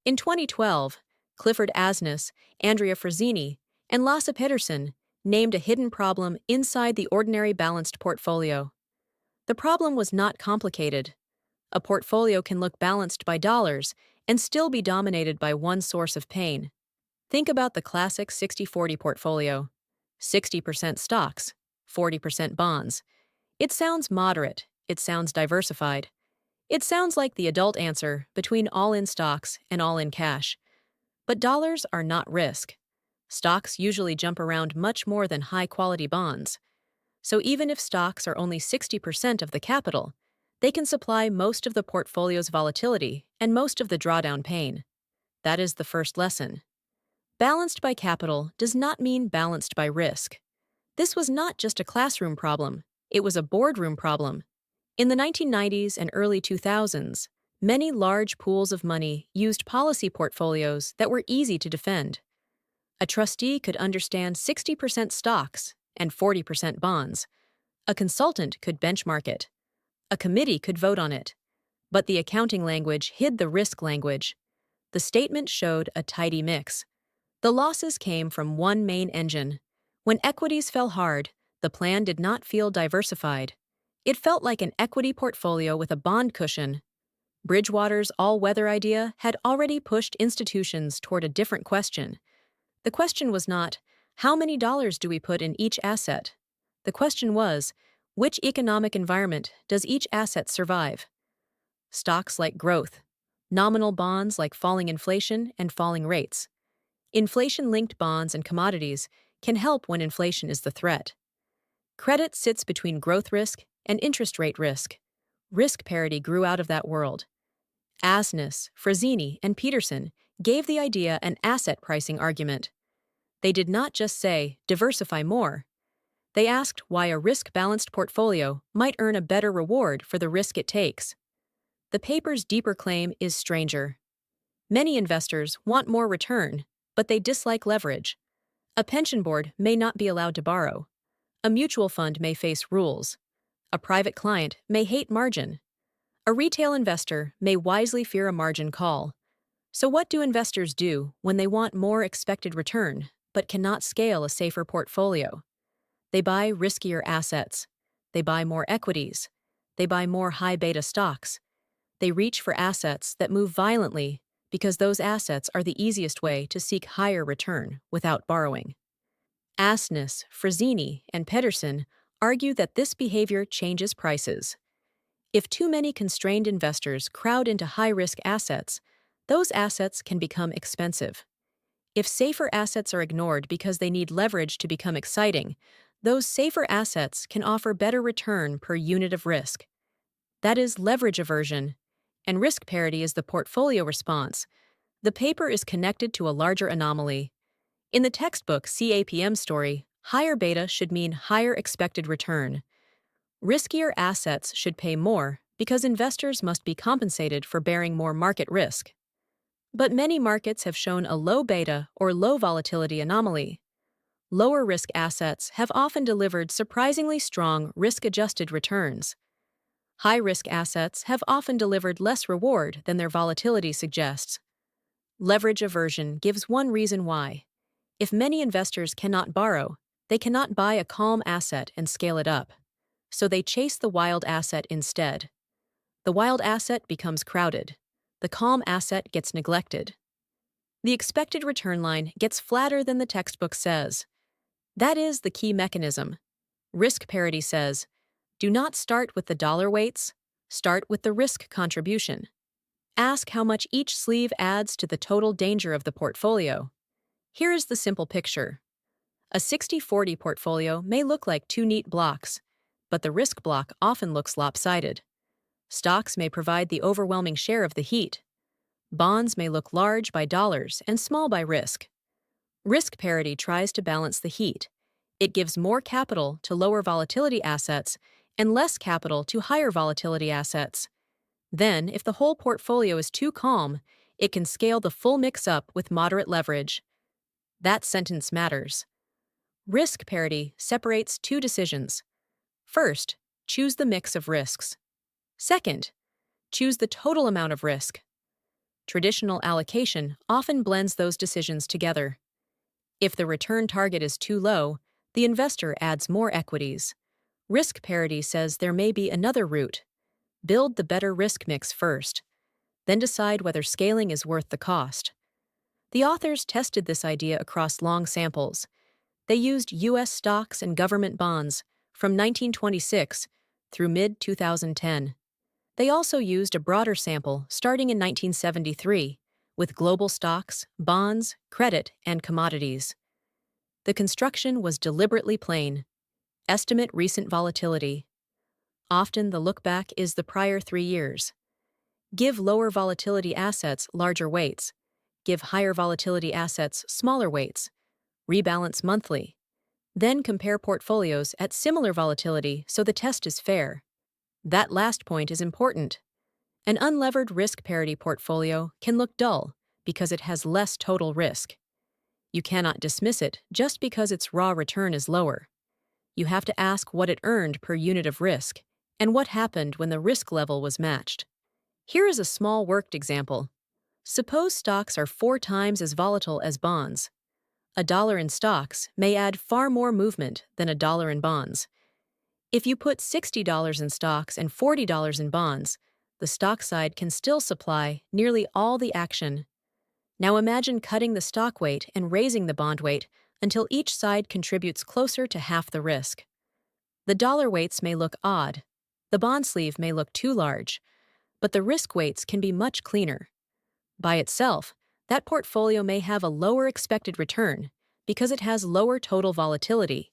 In 2012, Clifford Asness, Andrea Frazzini, and Lasse Pedersen named a hidden problem inside the ordinary balanced portfolio. The problem was not complicated. A portfolio can look balanced by dollars and still be dominated by one source of pain. Think about the classic 60-40 portfolio. 60% stocks, 40% bonds. It sounds moderate, it sounds diversified. It sounds like the adult answer between all-in stocks and all-in cash. But dollars are not risk. Stocks usually jump around much more than high-quality bonds. So even if stocks are only 60% of the capital, they can supply most of the portfolio's volatility and most of the drawdown pain. That is the first lesson. Balanced by capital does not mean balanced by risk. This was not just a classroom problem, it was a boardroom problem. In the 1990s and early 2000s, many large pools of money used policy portfolios that were easy to defend. A trustee could understand 60% stocks and 40% bonds. A consultant could benchmark it. A committee could vote on it. But the accounting language hid the risk language. The statement showed a tidy mix. The losses came from one main engine. When equities fell hard, the plan did not feel diversified. It felt like an equity portfolio with a bond cushion. Bridgewater's all-weather idea had already pushed institutions toward a different question. The question was not, how many dollars do we put in each asset? The question was, which economic environment does each asset survive? Stocks like growth. Nominal bonds like falling inflation and falling rates. Inflation-linked bonds and commodities can help when inflation is the threat. Credit sits between growth risk and interest rate risk. Risk parity grew out of that world. Asness, Frazzini, and Pedersen gave the idea an asset pricing argument. They did not just say, diversify more. They asked why a risk-balanced portfolio might earn a better reward for the risk it takes. The paper's deeper claim is stranger. Many investors want more return, but they dislike leverage. A pension board may not be allowed to borrow. A mutual fund may face rules. A private client may hate margin. A retail investor may wisely fear a margin call. So what do investors do when they want more expected return, but cannot scale a safer portfolio? They buy riskier assets. They buy more equities. They buy more high-beta stocks. They reach for assets that move violently because those assets are the easiest way to seek higher return without borrowing. Asness, Frazzini, and Pedersen argue that this behavior changes prices. If too many constrained investors crowd into high-risk assets, those assets can become expensive. If safer assets are ignored because they need leverage to become exciting, those safer assets can offer better return per unit of risk. That is leverage aversion, and risk parity is the portfolio response. The paper is connected to a larger anomaly. In the textbook CAPM story, higher beta should mean higher expected return. Riskier assets should pay more because investors must be compensated for bearing more market risk. But many markets have shown a low beta or low volatility anomaly. Lower risk assets have often delivered surprisingly strong risk-adjusted returns. High-risk assets have often delivered less reward than their volatility suggests. Leverage aversion gives one reason why. If many investors cannot borrow, they cannot buy a calm asset and scale it up. So they chase the wild asset instead. The wild asset becomes crowded. The calm asset gets neglected. The expected return line gets flatter than the textbook says. That is the key mechanism. Risk parity says, do not start with the dollar weights, start with the risk contribution. Ask how much each sleeve adds to the total danger of the portfolio. Here is the simple picture. A 60-40 portfolio may look like two neat blocks, but the risk block often looks lopsided. Stocks may provide the overwhelming share of the heat. Bonds may look large by dollars and small by risk. Risk parity tries to balance the heat. It gives more capital to lower volatility assets and less capital to higher volatility assets. Then, if the whole portfolio is too calm, it can scale the full mix up with moderate leverage. That sentence matters. Risk parity separates two decisions. First, choose the mix of risks. Second, choose the total amount of risk. Traditional allocation often blends those decisions together. If the return target is too low, the investor adds more equities. Risk parity says there may be another route. Build the better risk mix first, then decide whether scaling is worth the cost. The authors tested this idea across long samples. They used U.S. stocks and government bonds from 1926 through mid-2010. They also used a broader sample starting in 1973 with global stocks, bonds, credit, and commodities. The construction was deliberately plain. Estimate recent volatility. Often the look-back is the prior 3 years. Give lower volatility assets larger weights. Give higher volatility assets smaller weights. Rebalance monthly. Then compare portfolios at similar volatility so the test is fair. That last point is important. An unlevered risk parity portfolio can look dull because it has less total risk. You cannot dismiss it just because its raw return is lower. You have to ask what it earned per unit of risk and what happened when the risk level was matched. Here is a small worked example. Suppose stocks are 4 times as volatile as bonds. $1 in stocks may add far more movement than $1 in bonds. If you put $60 in stocks and $40 in bonds, the stock side can still supply nearly all the action. Now imagine cutting the stock weight and raising the bond weight until each side contributes closer to half the risk. The dollar weights may look odd. The bond sleeve may look too large, but the risk weights can be much cleaner. By itself, that portfolio may have a lower expected return because it has lower total volatility.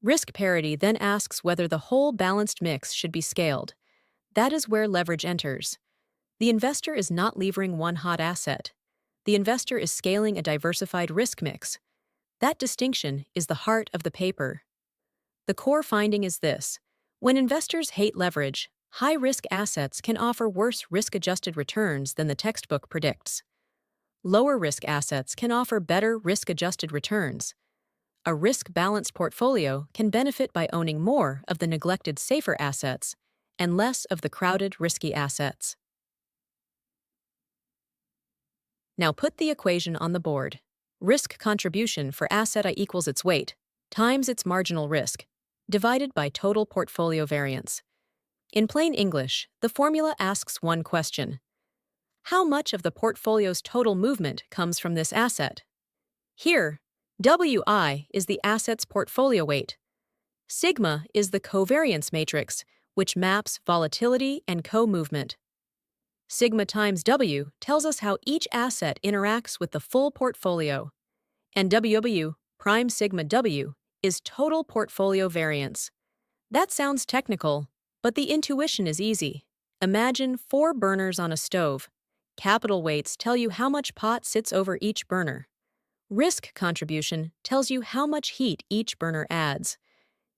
Risk parity then asks whether the whole balanced mix should be scaled. That is where leverage enters. The investor is not levering one hot asset. The investor is scaling a diversified risk mix. That distinction is the heart of the paper. The core finding is this: when investors hate leverage, high-risk assets can offer worse risk-adjusted returns than the textbook predicts. Lower-risk assets can offer better risk-adjusted returns. A risk-balanced portfolio can benefit by owning more of the neglected safer assets and less of the crowded risky assets. Now put the equation on the board. Risk contribution for asset I equals its weight times its marginal risk, divided by total portfolio variance. In plain English, the formula asks one question: how much of the portfolio's total movement comes from this asset? Here, WI is the asset's portfolio weight. Sigma is the covariance matrix, which maps volatility and co-movement. Sigma times W tells us how each asset interacts with the full portfolio. And WW prime sigma W is total portfolio variance. That sounds technical, but the intuition is easy. Imagine 4 burners on a stove. Capital weights tell you how much pot sits over each burner. Risk contribution tells you how much heat each burner adds.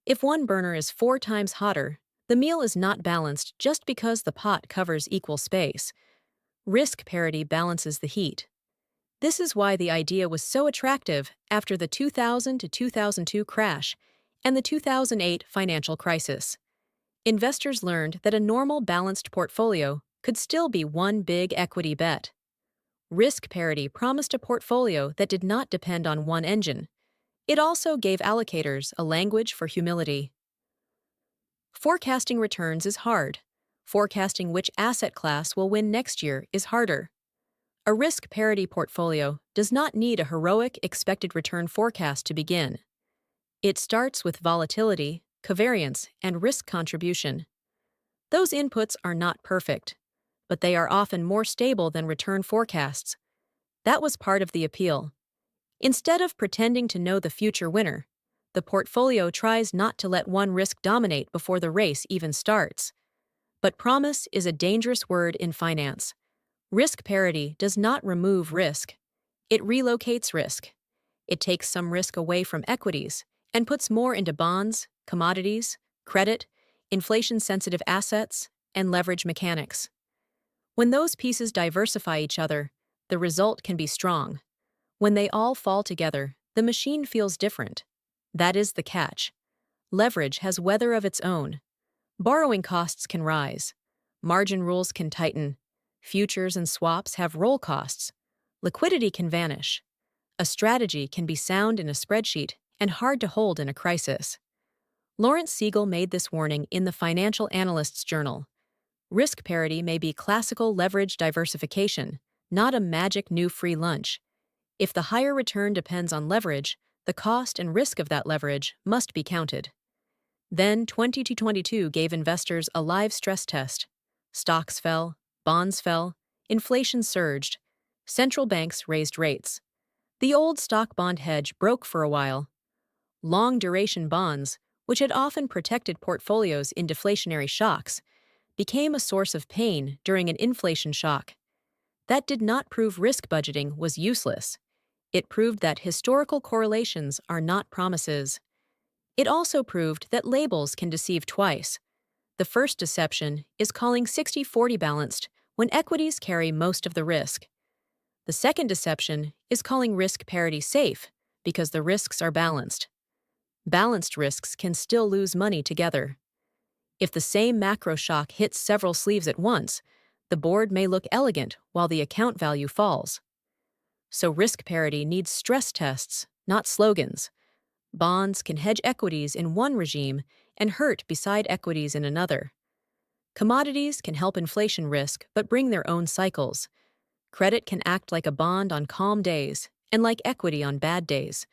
If one burner is 4 times hotter, the meal is not balanced just because the pot covers equal space. Risk parity balances the heat. This is why the idea was so attractive after the 2000 to 2002 crash and the 2008 financial crisis. Investors learned that a normal balanced portfolio could still be one big equity bet. Risk parity promised a portfolio that did not depend on one engine. It also gave allocators a language for humility. Forecasting returns is hard. Forecasting which asset class will win next year is harder. A risk parity portfolio does not need a heroic expected return forecast to begin. It starts with volatility, covariance, and risk contribution. Those inputs are not perfect, but they are often more stable than return forecasts. That was part of the appeal. Instead of pretending to know the future winner, the portfolio tries not to let one risk dominate before the race even starts. But promise is a dangerous word in finance. Risk parity does not remove risk. It relocates risk. It takes some risk away from equities and puts more into bonds, commodities, credit, inflation-sensitive assets, and leverage mechanics. When those pieces diversify each other, the result can be strong. When they all fall together, the machine feels different. That is the catch. Leverage has weather of its own. Borrowing costs can rise. Margin rules can tighten. Futures and swaps have roll costs. Liquidity can vanish. A strategy can be sound in a spreadsheet and hard to hold in a crisis. Lawrence Siegel made this warning in the Financial Analysts Journal. Risk parity may be classical leverage diversification, not a magic new free lunch. If the higher return depends on leverage, the cost and risk of that leverage must be counted. Then 2022 gave investors a live stress test. Stocks fell, bonds fell, inflation surged, central banks raised rates. The old stock-bond hedge broke for a while. Long-duration bonds, which had often protected portfolios in deflationary shocks, became a source of pain during an inflation shock. That did not prove risk budgeting was useless. It proved that historical correlations are not promises. It also proved that labels can deceive twice. The first deception is calling 60-40 balanced when equities carry most of the risk. The second deception is calling risk parity safe because the risks are balanced. Balanced risks can still lose money together. If the same macro shock hits several sleeves at once, the board may look elegant while the account value falls. So risk parity needs stress tests, not slogans. Bonds can hedge equities in one regime and hurt beside equities in another. Commodities can help inflation risk but bring their own cycles. Credit can act like a bond on calm days and like equity on bad days.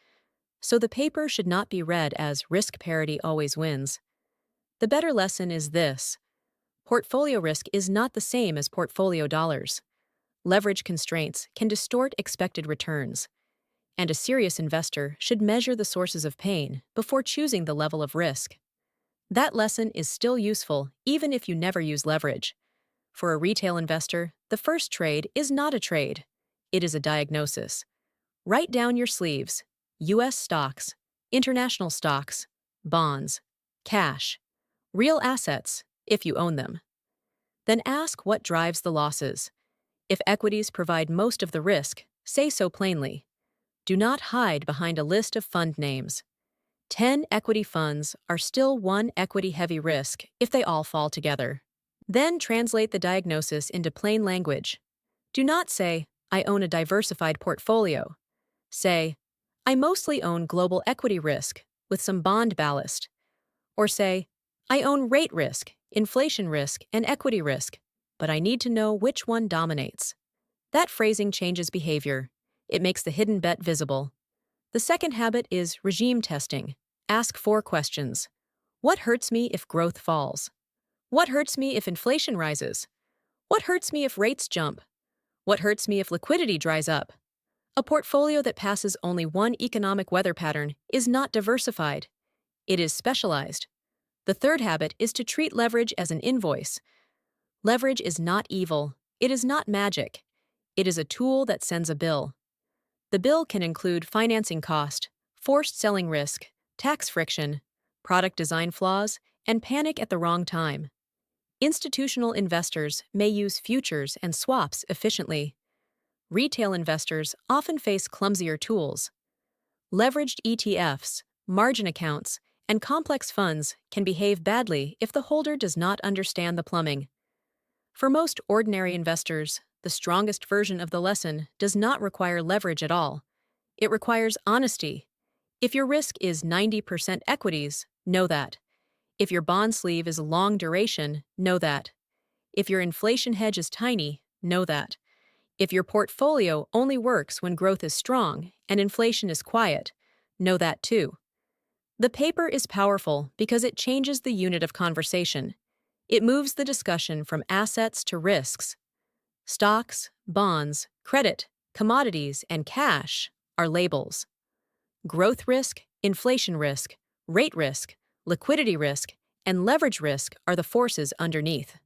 So the paper should not be read as risk parity always wins. The better lesson is this: portfolio risk is not the same as portfolio dollars. Leverage constraints can distort expected returns, and a serious investor should measure the sources of pain before choosing the level of risk. That lesson is still useful even if you never use leverage. For a retail investor, the first trade is not a trade. It is a diagnosis. Write down your sleeves: U.S. stocks, international stocks, bonds, cash, real assets, if you own them. Then ask what drives the losses. If equities provide most of the risk, say so plainly. Do not hide behind a list of fund names. 10 equity funds are still one equity-heavy risk if they all fall together. Then translate the diagnosis into plain language. Do not say, "I own a diversified portfolio." Say, "I mostly own global equity risk with some bond ballast." Or say, "I own rate risk, inflation risk, and equity risk, but I need to know which one dominates." That phrasing changes behavior. It makes the hidden bet visible. The second habit is regime testing. Ask 4 questions. What hurts me if growth falls? What hurts me if inflation rises? What hurts me if rates jump? What hurts me if liquidity dries up? A portfolio that passes only one economic weather pattern is not diversified. It is specialized. The third habit is to treat leverage as an invoice. Leverage is not evil. It is not magic. It is a tool that sends a bill. The bill can include financing cost, forced selling risk, tax friction, product design flaws, and panic at the wrong time. Institutional investors may use futures and swaps efficiently. Retail investors often face clumsier tools. Leveraged ETFs, margin accounts, and complex funds can behave badly if the holder does not understand the plumbing. For most ordinary investors, the strongest version of the lesson does not require leverage at all. It requires honesty. If your risk is 90% equities, know that. If your bond sleeve is long duration, know that. If your inflation hedge is tiny, know that. If your portfolio only works when growth is strong and inflation is quiet, know that too. The paper is powerful because it changes the unit of conversation. It moves the discussion from assets to risks. Stocks, bonds, credit, commodities, and cash are labels. Growth risk, inflation risk, rate risk, liquidity risk, and leverage risk are the forces underneath.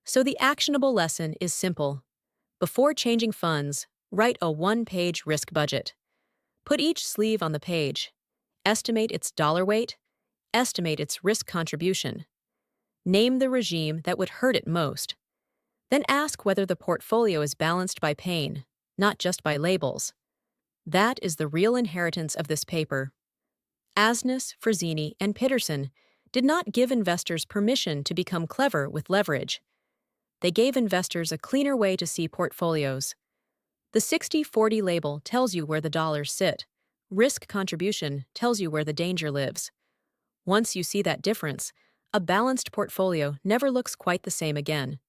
So the actionable lesson is simple. Before changing funds, write a 1-page risk budget. Put each sleeve on the page. Estimate its dollar weight. Estimate its risk contribution. Name the regime that would hurt it most. Then ask whether the portfolio is balanced by pain, not just by labels. That is the real inheritance of this paper. Asness, Frazzini, and Pedersen did not give investors permission to become clever with leverage. They gave investors a cleaner way to see portfolios. The 60-40 label tells you where the dollars sit. Risk contribution tells you where the danger lives. Once you see that difference, a balanced portfolio never looks quite the same again.